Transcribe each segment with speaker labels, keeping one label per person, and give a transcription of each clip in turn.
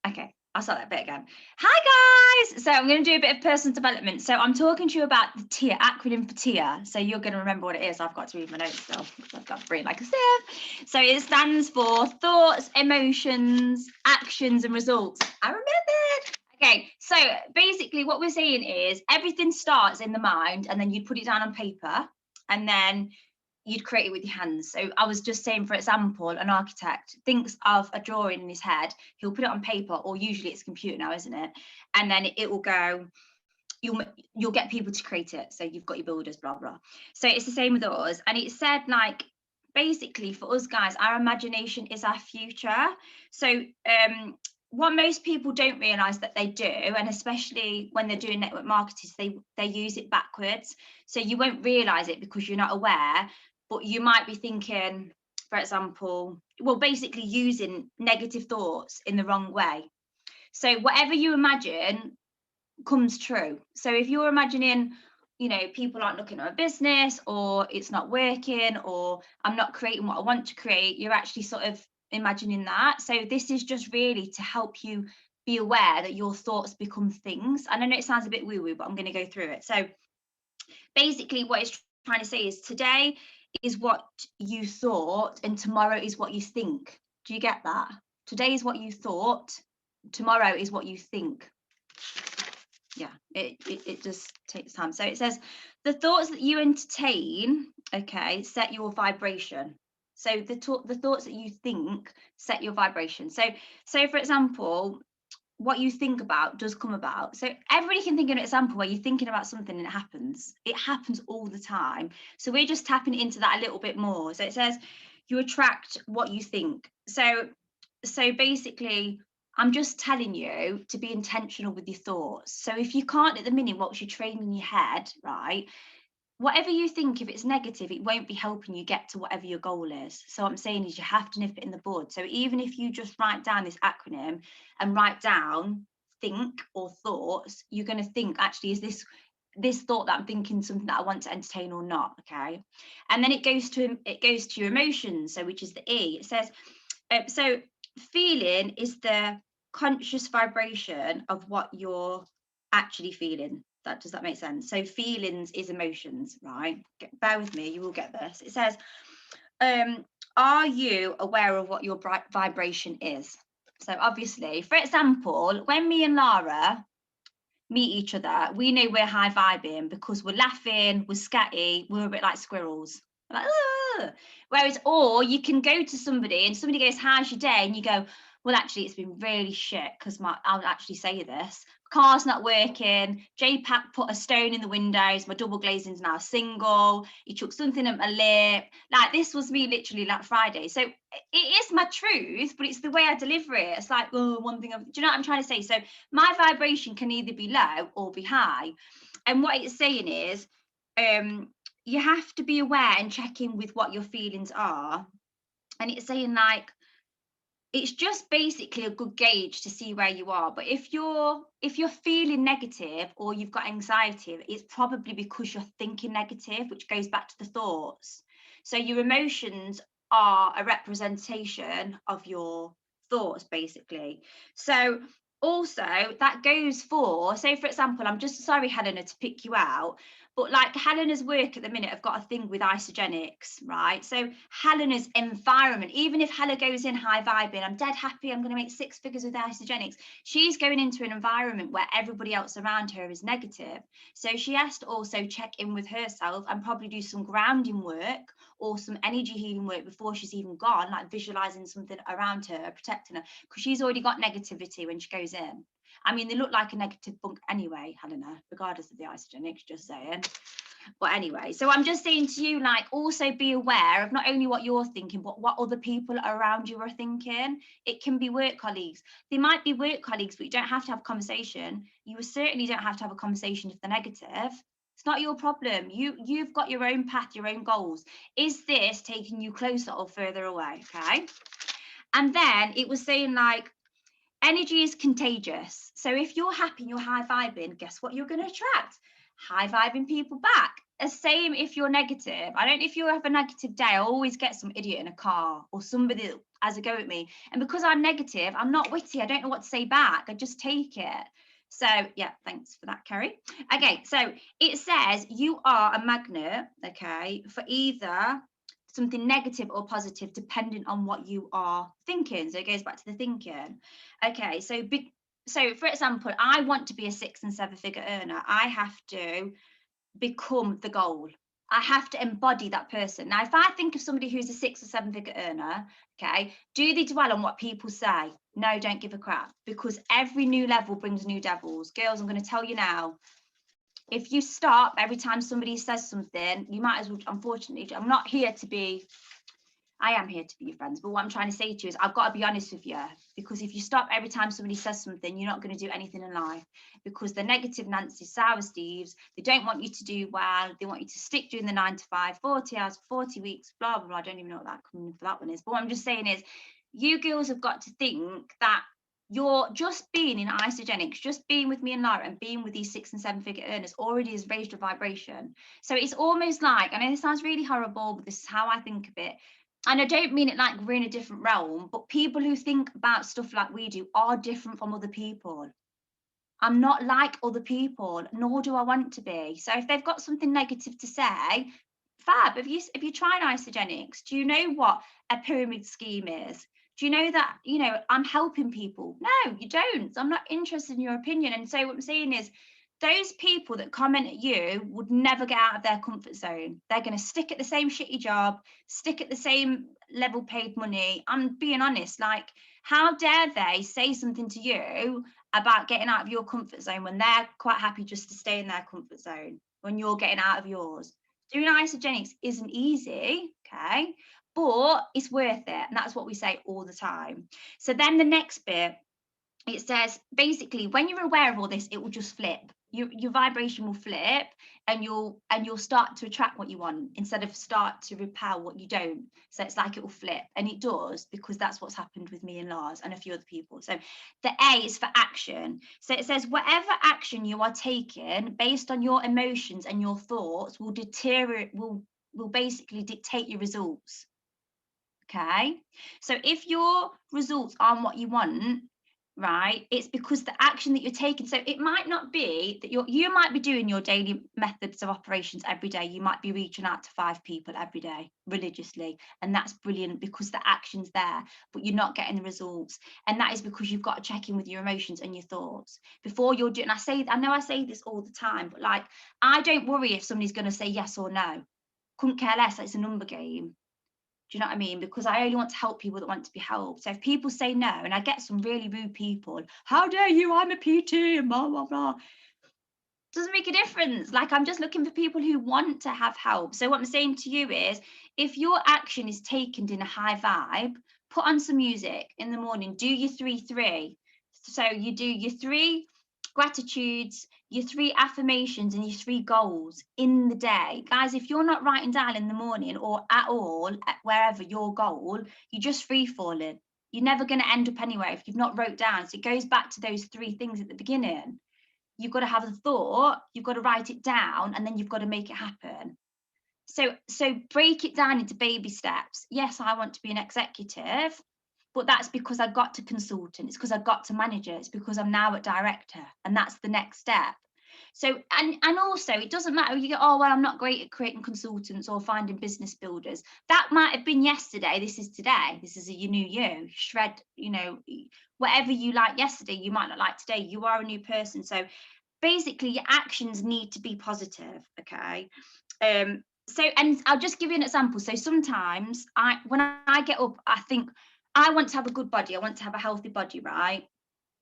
Speaker 1: Okay, I'll start that bit again. Hi guys! So I'm going to do a bit of personal development. So I'm talking to you about the TIA, acronym for TIA. So you're going to remember what it is. I've got to read my notes still. I've got to brain like a sieve. So it stands for thoughts, emotions, actions and results. I remembered. Okay, so basically what we're saying is everything starts in the mind and then you put it down on paper and then you'd create it with your hands. So I was just saying, for example, an architect thinks of a drawing in his head, he'll put it on paper, or usually it's computer now, isn't it? And then it will go, you'll get people to create it. So you've got your builders, blah, blah. So it's the same with us. And it said, like, basically for us guys, our imagination is our future. So what most people don't realize that they do, and especially when they're doing network marketing, they use it backwards. So you won't realize it because you're not aware, but you might be thinking, for example, well, basically using negative thoughts in the wrong way. So whatever you imagine comes true. So if you're imagining, you know, people aren't looking at a business, or it's not working, or I'm not creating what I want to create, you're actually sort of imagining that. So this is just really to help you be aware that your thoughts become things. And I know it sounds a bit woo-woo, but I'm going to go through it. So basically what it's trying to say is today is what you thought and tomorrow is what you think. Do you get that? Today is what you thought, tomorrow is what you think. Yeah, it just takes time. So it says the thoughts that you entertain, okay, set your vibration. So the thoughts that you think set your vibration. So for example, what you think about does come about. So everybody can think of an example where you're thinking about something and it happens. It happens all the time. So we're just tapping into that a little bit more. So it says you attract what you think. So basically, I'm just telling you to be intentional with your thoughts. So if you can't at the minute, what's your training in your head, right? Whatever you think, if it's negative, it won't be helping you get to whatever your goal is. So what I'm saying is you have to nip it in the bud. So even if you just write down this acronym and write down think or thoughts, you're going to think, actually, is this thought that I'm thinking something that I want to entertain or not? Okay. And then it goes to your emotions, so which is the E. It says so feeling is the conscious vibration of what you're actually feeling. Does that make sense? So feelings is emotions, right? Bear with me, you will get this. It says, are you aware of what your vibration is? So obviously, for example, when me and Lara meet each other, we know we're high vibing because we're laughing, we're scatty, we're a bit like squirrels. We're like, ugh. Whereas, or you can go to somebody and somebody goes, how's your day? And you go, well, actually, it's been really shit because I'll actually say this. Car's not working. J-Pack put a stone in the windows. My double glazing's now single. He took something at my lip. Like, this was me literally like Friday. So it is my truth, but it's the way I deliver it. It's like, oh, one thing. Do you know what I'm trying to say? So my vibration can either be low or be high. And what it's saying is, you have to be aware and check in with what your feelings are. And it's saying, like, it's just basically a good gauge to see where you are. But if you're feeling negative or you've got anxiety, it's probably because you're thinking negative, which goes back to the thoughts. So your emotions are a representation of your thoughts, basically. So also that goes for, say for example, I'm just sorry, Helena, to pick you out, but like Helena's work at the minute, I've got a thing with isogenics, right? So Helena's environment, even if Helen goes in high vibing, I'm dead happy, I'm going to make 6 figures with isogenics, she's going into an environment where everybody else around her is negative. So she has to also check in with herself and probably do some grounding work or some energy healing work before she's even gone, like visualizing something around her, protecting her, because she's already got negativity when she goes in. I mean, they look like a negative bunk anyway, Helena, regardless of the isogenics, just saying. But anyway, so I'm just saying to you, like, also be aware of not only what you're thinking, but what other people around you are thinking. It can be work colleagues. They might be work colleagues, but you don't have to have a conversation. You certainly don't have to have a conversation if they're negative. It's not your problem. You've got your own path, your own goals. Is this taking you closer or further away? Okay. And then it was saying, like, energy is contagious. So if you're happy and you're high vibing, guess what you're going to attract? High vibing people back. The same if you're negative. I don't know if you have a negative day, I always get some idiot in a car or somebody that has a go at me. And because I'm negative, I'm not witty. I don't know what to say back. I just take it. So yeah, thanks for that, Kerry. Okay, so it says you are a magnet, okay, for either something negative or positive, depending on what you are thinking. So it goes back to the thinking. Okay, so for example, I want to be a 6 and 7 figure earner. I have to become the goal. I have to embody that person. Now, if I think of somebody who's a 6 or 7 figure earner, okay, do they dwell on what people say? No, don't give a crap, because every new level brings new devils. Girls, I'm going to tell you now, if you stop every time somebody says something, you might as well, unfortunately, I am here to be your friends, but what I'm trying to say to you is I've got to be honest with you, because if you stop every time somebody says something, you're not going to do anything in life, because the negative Nancy, sour Steves, they don't want you to do well. They want you to stick doing the 9 to 5, 40 hours, 40 weeks, blah, blah, blah. I don't even know what that coming for that one is. But what I'm just saying is you girls have got to think that you're just being in Isogenics, just being with me and Lara and being with these 6 and 7 figure earners already has raised your vibration. So it's almost like, I know this sounds really horrible, but this is how I think of it. And I don't mean it like we're in a different realm, but people who think about stuff like we do are different from other people. I'm not like other people, nor do I want to be. So if they've got something negative to say, fab. If you tried Isogenics, do you know what a pyramid scheme is? Do you know that, I'm helping people? No, you don't. I'm not interested in your opinion. And so what I'm saying is, those people that comment at you would never get out of their comfort zone. They're going to stick at the same shitty job, stick at the same level paid money. I'm being honest, like, how dare they say something to you about getting out of your comfort zone when they're quite happy just to stay in their comfort zone when you're getting out of yours? Doing Isogenics isn't easy, okay, but it's worth it. And that's what we say all the time. So then the next bit, it says basically when you're aware of all this, it will just flip. Your vibration will flip, and you'll start to attract what you want instead of start to repel what you don't. So it's like it will flip, and it does, because that's what's happened with me and Lars and a few other people. So the A is for action. So it says whatever action you are taking based on your emotions and your thoughts will basically dictate your results. Okay, so if your results aren't what you want, right, it's because the action that you're taking. So it might not be that you might be doing your daily methods of operations every day. You might be reaching out to 5 people every day religiously, and that's brilliant because the action's there, but you're not getting the results. And that is because you've got to check in with your emotions and your thoughts before you're doing. I know I say this all the time, but like, I don't worry if somebody's going to say yes or no. Couldn't care less. It's a number game. Do you know what I mean? Because I only want to help people that want to be helped. So if people say no, and I get some really rude people, how dare you, I'm a PT, and blah, blah, blah. Doesn't make a difference. Like, I'm just looking for people who want to have help. So what I'm saying to you is, if your action is taken in a high vibe, put on some music in the morning, do your 3-3. So you do your 3 gratitudes, your 3 affirmations, and your 3 goals in the day. Guys, if you're not writing down in the morning or at all, wherever your goal, you're just free falling. You're never going to end up anywhere if you've not wrote down. So it goes back to those 3 things at the beginning. You've got to have the thought, you've got to write it down, and then you've got to make it happen. So break it down into baby steps. Yes, I want to be an executive, but that's because I got to consultant. It's because I got to manager. It's because I'm now at director, and that's the next step. So, and also, it doesn't matter. You go, oh, well, I'm not great at creating consultants or finding business builders. That might have been yesterday. This is today. This is a new you. Shred, whatever you like yesterday, you might not like today. You are a new person. So basically, your actions need to be positive, okay? So, and I'll just give you an example. So sometimes when I get up, I think I want to have a good body. I want to have a healthy body, right?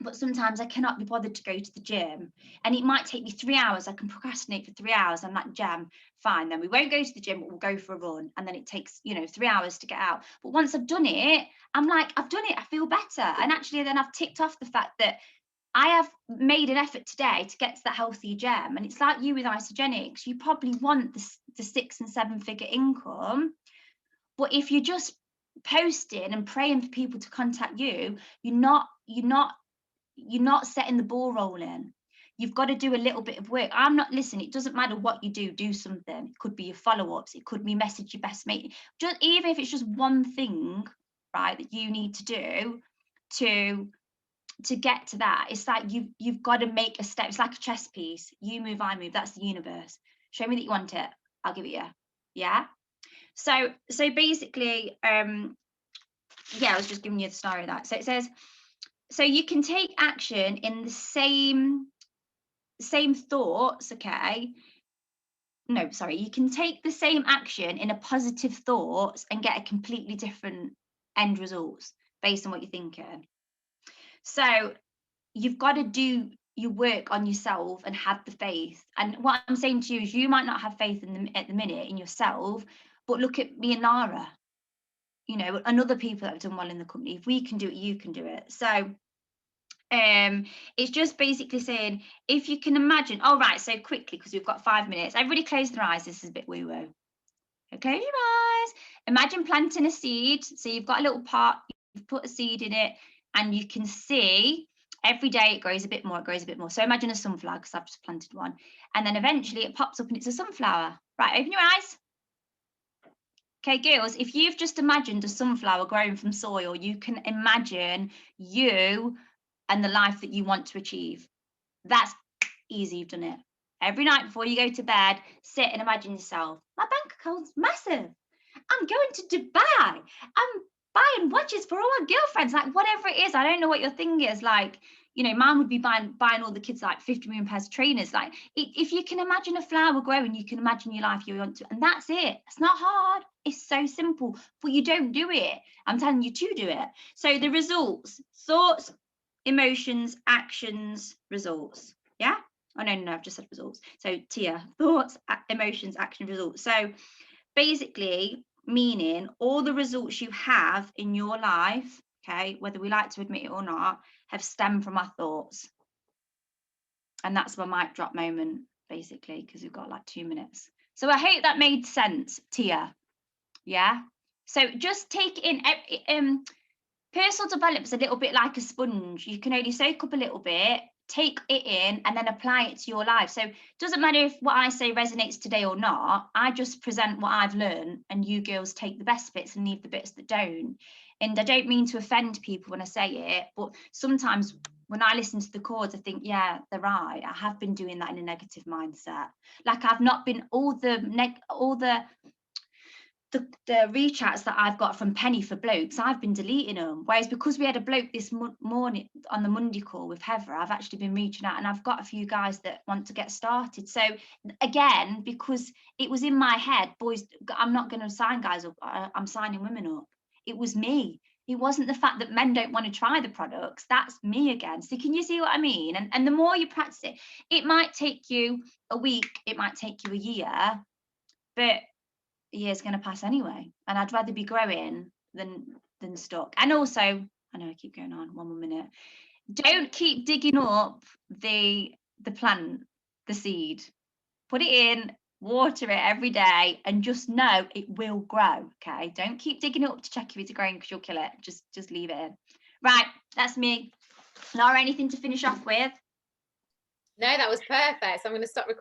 Speaker 1: But sometimes I cannot be bothered to go to the gym, and it might take me 3 hours. I can procrastinate for 3 hours. I'm like, Jem, fine, then we won't go to the gym, but we'll go for a run. And then it takes 3 hours to get out. But once I've done it, I'm like, I've done it, I feel better. And actually then I've ticked off the fact that I have made an effort today to get to that healthy Jem. And it's like you with Isogenics, you probably want the 6 and 7 figure income, but if you're just posting and praying for people to contact you, you're not setting the ball rolling. You've got to do a little bit of work. It doesn't matter what you do something. It could be your follow-ups, it could be message your best mate. Just even if it's just one thing, right, that you need to do to get to that. It's like you've got to make a step. It's like a chess piece. You move, I move. That's the universe. Show me that you want it, I'll give it you. Yeah. So basically, yeah, I was just giving you the story of that. So it says, so you can take action in the same thoughts, okay? No, sorry, you can take the same action in a positive thoughts and get a completely different end results based on what you're thinking. So you've got to do your work on yourself and have the faith. And what I'm saying to you is, you might not have faith at the minute in yourself, but look at me and Lara, you know, and other people that have done well in the company. If we can do it, you can do it. So it's just basically saying, if you can imagine, all right, so quickly, because we've got 5 minutes, everybody close their eyes. This is a bit woo-woo. So close your eyes. Imagine planting a seed. So you've got a little pot, you've put a seed in it, and you can see every day it grows a bit more, it grows a bit more. So imagine a sunflower, because I've just planted one. And then eventually it pops up and it's a sunflower. Right, open your eyes. Okay, girls, if you've just imagined a sunflower growing from soil, you can imagine you and the life that you want to achieve. That's easy, you've done it. Every night before you go to bed, sit and imagine yourself. My bank account's massive. I'm going to Dubai. I'm buying watches for all my girlfriends, like whatever it is. I don't know what your thing is. Like, you know, mine would be buying all the kids like 50 million pairs of trainers. Like, if you can imagine a flower growing, you can imagine your life you want to, and that's it. It's not hard. It's so simple, but you don't do it. I'm telling you to do it. So the results: thoughts, emotions, actions, results. Yeah. Oh no, I've just said results. So Tia, thoughts, emotions, action, results. So basically, meaning all the results you have in your life, okay, whether we like to admit it or not, have stemmed from our thoughts. And that's my mic drop moment, basically, because we've got like 2 minutes. So I hope that made sense, Tia. Yeah. So just take in personal development is a little bit like a sponge. You can only soak up a little bit, take it in, and then apply it to your life. So it doesn't matter if what I say resonates today or not. I just present what I've learned, and you girls take the best bits and leave the bits that don't. And I don't mean to offend people when I say it, but sometimes when I listen to the chords, I think, yeah, they're right. I have been doing that in a negative mindset. Like, I've not been all the reach outs that I've got from Penny for blokes, I've been deleting them. Whereas because we had a bloke this morning on the Monday call with Heather, I've actually been reaching out, and I've got a few guys that want to get started. So again, because it was in my head, boys, I'm not going to sign guys up, I'm signing women up. It was me. It wasn't the fact that men don't want to try the products. That's me again. So can you see what I mean? And the more you practice it, it might take you a week, it might take you a year, but a year's going to pass anyway, and I'd rather be growing than stuck. And also, I know I keep going on, 1 more minute, don't keep digging up the plant, the seed. Put it in, water it every day, and just know it will grow. Okay, don't keep digging it up to check if it's growing, because you'll kill it. Just leave it in. Right, that's me. Laura, anything to finish off with?
Speaker 2: No, that was perfect. So I'm going to stop recording.